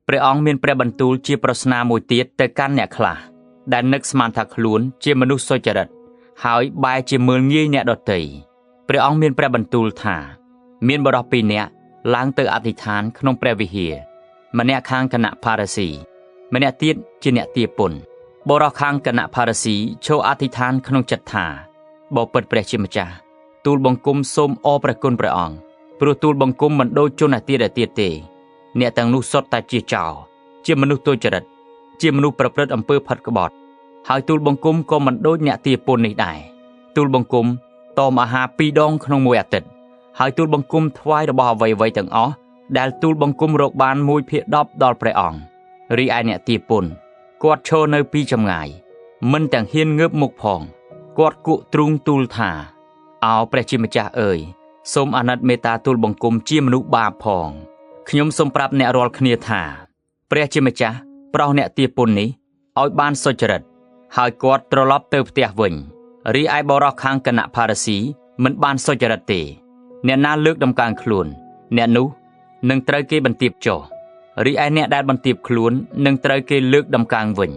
ព្រះអង្គមានព្រះបន្ទូលជាប្រស្នាមួយទៀតទៅកាន់អ្នកខ្លះដែលនឹកស្មានថាខ្លួនជាមនុស្សសុចរិតហើយបែរជាមើលងាយអ្នកដទៃព្រះអង្គមានព្រះបន្ទូលថាមានបុរសពីរនាក់ឡើងទៅអធិដ្ឋានក្នុងព្រះវិហារម្នាក់ខាងគណៈផារ៉ាស៊ីម្នាក់ទៀតជាអ្នកទាពន្ធបុរសខាងគណៈផារ៉ាស៊ីឈរអធិដ្ឋានក្នុងចិត្តថាបបិទ្ធព្រះជាម្ចាស់ទូលបង្គំសូមអរព្រះគុណព្រះអង្គព្រោះទូលបង្គំមិនដូចជនអាទៀតទេអ្នកទាំងនោះសុទ្ធតែជាចោរជាមនុស្សទុច្ចរិតជាមនុស្សប្រព្រឹត្តអំពើផិតក្បត់ហើយទូលបង្គំក៏មិនដូចអ្នកទាពន្ធនេះដែរទូលបង្គំតមអាហារ2ដងក្នុងមួយអាទិត្យហើយទូលបង្គំថ្វាយរបស់អ្វីៗទាំងអស់ដែលទូលបង្គំរកបាន1/10ដល់ព្រះអង្គរីឯអ្នកទាពន្ធគាត់ឈរនៅពីចម្ងាយមិនទាំងហ៊ានងើបមុខផងគាត់គក់ទ្រូងទូលថាអោព្រះជាម្ចាស់អើយសូមអាណិតមេត្តាទូលបង្គំជាមនុស្សបាបផងខ្ញុំសូមប្រាប់អ្នករាល់គ្នាថាព្រះជាម្ចាស់ប្រោសអ្នកទាពន្ធនេះឲ្យបានសុចរិតហើយគាត់ត្រឡប់ទៅផ្ទះវិញរីឯបរិសខាងគណៈផារ៉ាស៊ីមិនបានសុចរិតទេអ្នកណាលើកដំកើងខ្លួនអ្នកនោះនឹងត្រូវគេបន្ទាបចុះរីឯអ្នកដែលបន្ទាបខ្លួននឹងត្រូវគេលើកដំកើងវិញ